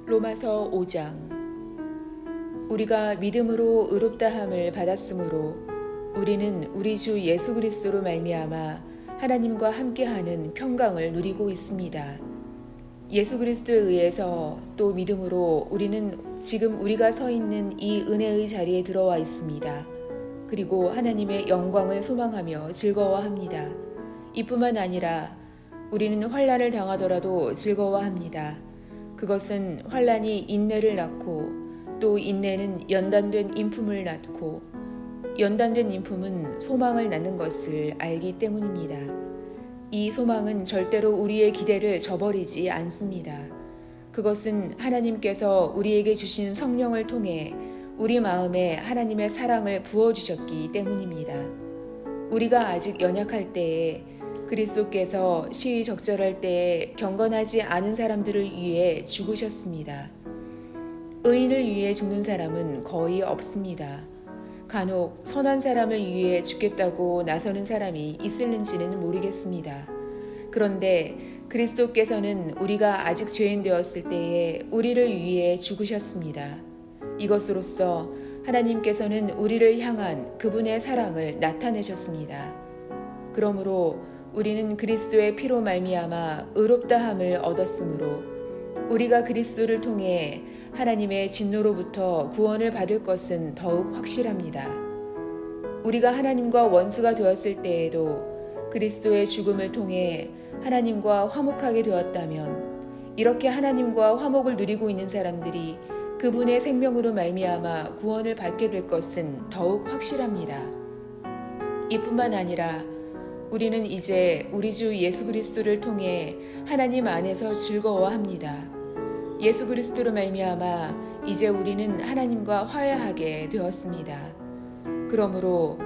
로마서 5장. 우리가 믿음으로 의롭다함을 받았으므로 우리는 우리 주 예수 그리스도로 말미암아 하나님과 함께하는 평강을 누리고 있습니다. 예수 그리스도에 의해서 또 믿음으로 우리는 지금 우리가 서 있는 이 은혜의 자리에 들어와 있습니다. 그리고 하나님의 영광을 소망하며 즐거워합니다. 이뿐만 아니라 우리는 환난을 당하더라도 즐거워합니다. 그것은 환난이 인내를 낳고 또 인내는 연단된 인품을 낳고 연단된 인품은 소망을 낳는 것을 알기 때문입니다. 이 소망은 절대로 우리의 기대를 저버리지 않습니다. 그것은 하나님께서 우리에게 주신 성령을 통해 우리 마음에 하나님의 사랑을 부어주셨기 때문입니다. 우리가 아직 연약할 때에 그리스도께서 시의적절할 때에 경건하지 않은 사람들을 위해 죽으셨습니다. 의인을 위해 죽는 사람은 거의 없습니다. 간혹 선한 사람을 위해 죽겠다고 나서는 사람이 있을는지는 모르겠습니다. 그런데 그리스도께서는 우리가 아직 죄인 되었을 때에 우리를 위해 죽으셨습니다. 이것으로써 하나님께서는 우리를 향한 그분의 사랑을 나타내셨습니다. 그러므로 우리는 그리스도의 피로 말미암아 의롭다함을 얻었으므로 우리가 그리스도를 통해 하나님의 진노로부터 구원을 받을 것은 더욱 확실합니다. 우리가 하나님과 원수가 되었을 때에도 그리스도의 죽음을 통해 하나님과 화목하게 되었다면 이렇게 하나님과 화목을 누리고 있는 사람들이 그분의 생명으로 말미암아 구원을 받게 될 것은 더욱 확실합니다. 이뿐만 아니라 우리는 이제 우리 주 예수 그리스도를 통해 하나님 안에서 즐거워합니다. 예수 그리스도로 말미암아 이제 우리는 하나님과 화해하게 되었습니다. 그러므로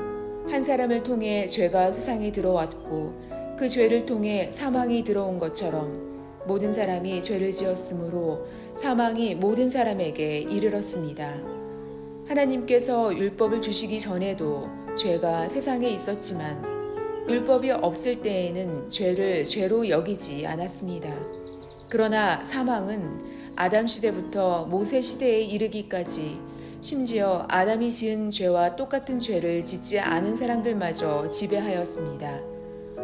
한 사람을 통해 죄가 세상에 들어왔고 그 죄를 통해 사망이 들어온 것처럼 모든 사람이 죄를 지었으므로 사망이 모든 사람에게 이르렀습니다. 하나님께서 율법을 주시기 전에도 죄가 세상에 있었지만 율법이 없을 때에는 죄를 죄로 여기지 않았습니다. 그러나 사망은 아담 시대부터 모세 시대에 이르기까지 심지어 아담이 지은 죄와 똑같은 죄를 짓지 않은 사람들마저 지배하였습니다.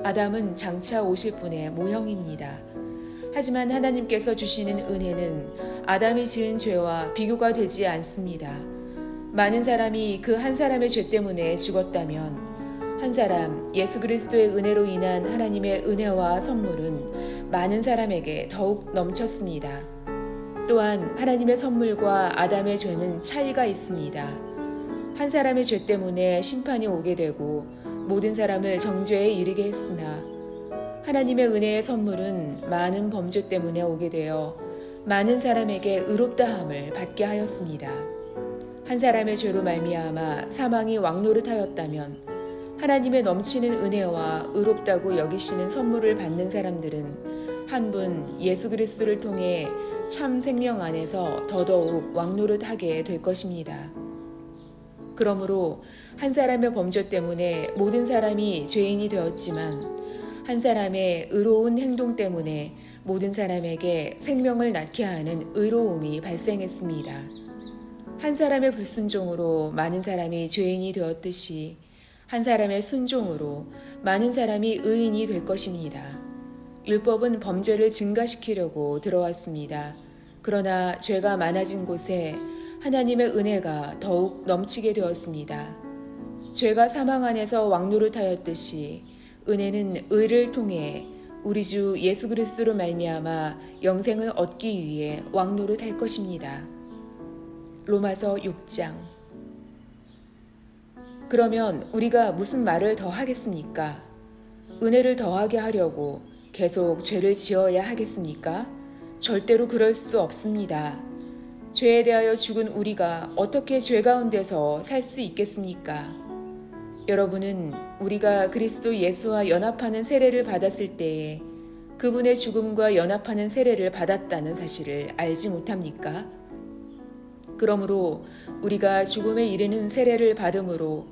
아담은 장차 오실 분의 모형입니다. 하지만 하나님께서 주시는 은혜는 아담이 지은 죄와 비교가 되지 않습니다. 많은 사람이 그 한 사람의 죄 때문에 죽었다면 한 사람 예수 그리스도의 은혜로 인한 하나님의 은혜와 선물은 많은 사람에게 더욱 넘쳤습니다. 또한 하나님의 선물과 아담의 죄는 차이가 있습니다. 한 사람의 죄 때문에 심판이 오게 되고 모든 사람을 정죄에 이르게 했으나 하나님의 은혜의 선물은 많은 범죄 때문에 오게 되어 많은 사람에게 의롭다함을 받게 하였습니다. 한 사람의 죄로 말미암아 사망이 왕노릇하였다면 하나님의 넘치는 은혜와 의롭다고 여기시는 선물을 받는 사람들은 한 분 예수 그리스도를 통해 참 생명 안에서 더더욱 왕노릇하게 될 것입니다. 그러므로 한 사람의 범죄 때문에 모든 사람이 죄인이 되었지만 한 사람의 의로운 행동 때문에 모든 사람에게 생명을 낳게 하는 의로움이 발생했습니다. 한 사람의 불순종으로 많은 사람이 죄인이 되었듯이 한 사람의 순종으로 많은 사람이 의인이 될 것입니다. 율법은 범죄를 증가시키려고 들어왔습니다. 그러나 죄가 많아진 곳에 하나님의 은혜가 더욱 넘치게 되었습니다. 죄가 사망 안에서 왕노릇하였듯이 은혜는 의를 통해 우리 주 예수 그리스도로 말미암아 영생을 얻기 위해 왕노릇할 것입니다. 로마서 6장. 그러면 우리가 무슨 말을 더 하겠습니까? 은혜를 더하게 하려고 계속 죄를 지어야 하겠습니까? 절대로 그럴 수 없습니다. 죄에 대하여 죽은 우리가 어떻게 죄 가운데서 살 수 있겠습니까? 여러분은 우리가 그리스도 예수와 연합하는 세례를 받았을 때에 그분의 죽음과 연합하는 세례를 받았다는 사실을 알지 못합니까? 그러므로 우리가 죽음에 이르는 세례를 받음으로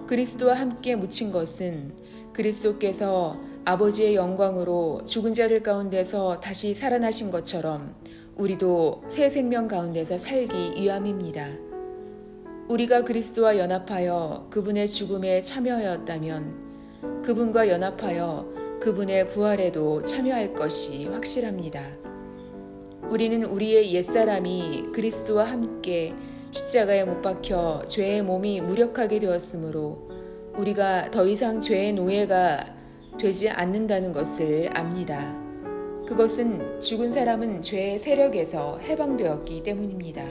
그리스도와 함께 묻힌 것은 그리스도께서 아버지의 영광으로 죽은 자들 가운데서 다시 살아나신 것처럼 우리도 새 생명 가운데서 살기 위함입니다. 우리가 그리스도와 연합하여 그분의 죽음에 참여하였다면 그분과 연합하여 그분의 부활에도 참여할 것이 확실합니다. 우리는 우리의 옛사람이 그리스도와 함께 십자가에 못 박혀 죄의 몸이 무력하게 되었으므로 우리가 더 이상 죄의 노예가 되지 않는다는 것을 압니다. 그것은 죽은 사람은 죄의 세력에서 해방되었기 때문입니다.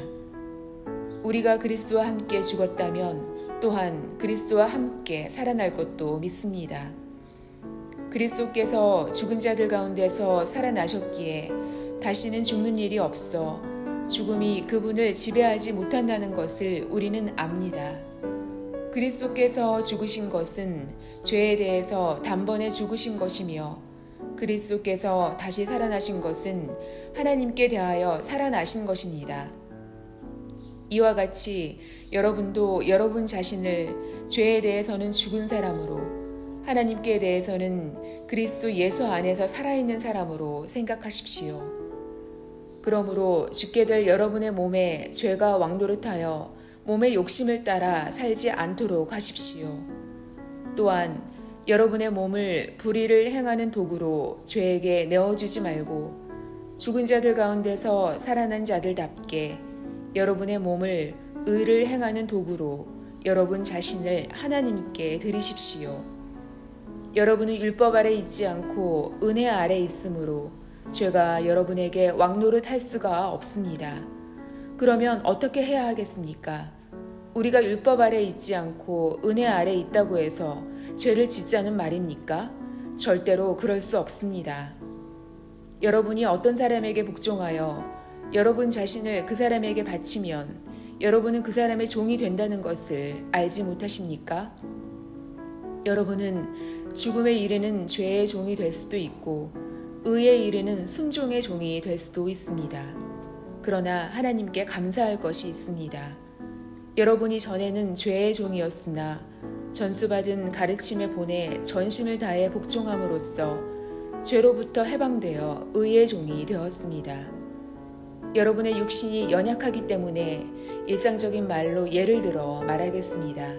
우리가 그리스도와 함께 죽었다면 또한 그리스도와 함께 살아날 것도 믿습니다. 그리스도께서 죽은 자들 가운데서 살아나셨기에 다시는 죽는 일이 없어 죽음이 그분을 지배하지 못한다는 것을 우리는 압니다. 그리스도께서 죽으신 것은 죄에 대해서 단번에 죽으신 것이며 그리스도께서 다시 살아나신 것은 하나님께 대하여 살아나신 것입니다. 이와 같이 여러분도 여러분 자신을 죄에 대해서는 죽은 사람으로 하나님께 대해서는 그리스도 예수 안에서 살아있는 사람으로 생각하십시오. 그러므로 죽게 될 여러분의 몸에 죄가 왕노릇하여 몸의 욕심을 따라 살지 않도록 하십시오. 또한 여러분의 몸을 불의를 행하는 도구로 죄에게 내어주지 말고 죽은 자들 가운데서 살아난 자들답게 여러분의 몸을 의를 행하는 도구로 여러분 자신을 하나님께 드리십시오. 여러분은 율법 아래 있지 않고 은혜 아래 있으므로 죄가 여러분에게 왕노릇할 수가 없습니다. 그러면 어떻게 해야 하겠습니까? 우리가 율법 아래 있지 않고 은혜 아래 있다고 해서 죄를 짓자는 말입니까? 절대로 그럴 수 없습니다. 여러분이 어떤 사람에게 복종하여 여러분 자신을 그 사람에게 바치면 여러분은 그 사람의 종이 된다는 것을 알지 못하십니까? 여러분은 죽음에 이르는 죄의 종이 될 수도 있고 의에 이르는 순종의 종이 될 수도 있습니다. 그러나 하나님께 감사할 것이 있습니다. 여러분이 전에는 죄의 종이었으나 전수받은 가르침에 본에 전심을 다해 복종함으로써 죄로부터 해방되어 의의 종이 되었습니다. 여러분의 육신이 연약하기 때문에 일상적인 말로 예를 들어 말하겠습니다.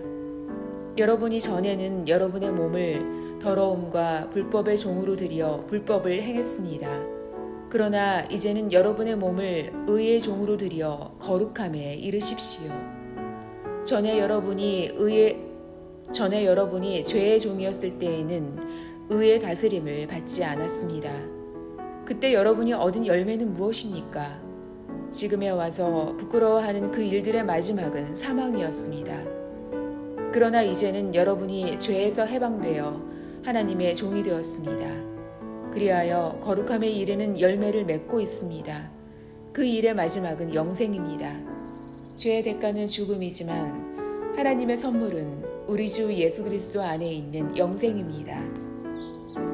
여러분이 전에는 여러분의 몸을 더러움과 불법의 종으로 들여 불법을 행했습니다. 그러나 이제는 여러분의 몸을 의의 종으로 들여 거룩함에 이르십시오. 전에 여러분이 죄의 종이었을 때에는 의의 다스림을 받지 않았습니다. 그때 여러분이 얻은 열매는 무엇입니까? 지금에 와서 부끄러워하는 그 일들의 마지막은 사망이었습니다. 그러나 이제는 여러분이 죄에서 해방되어 하나님의 종이 되었습니다. 그리하여 거룩함에 이르는 열매를 맺고 있습니다. 그 일의 마지막은 영생입니다. 죄의 대가는 죽음이지만 하나님의 선물은 우리 주 예수 그리스도 안에 있는 영생입니다.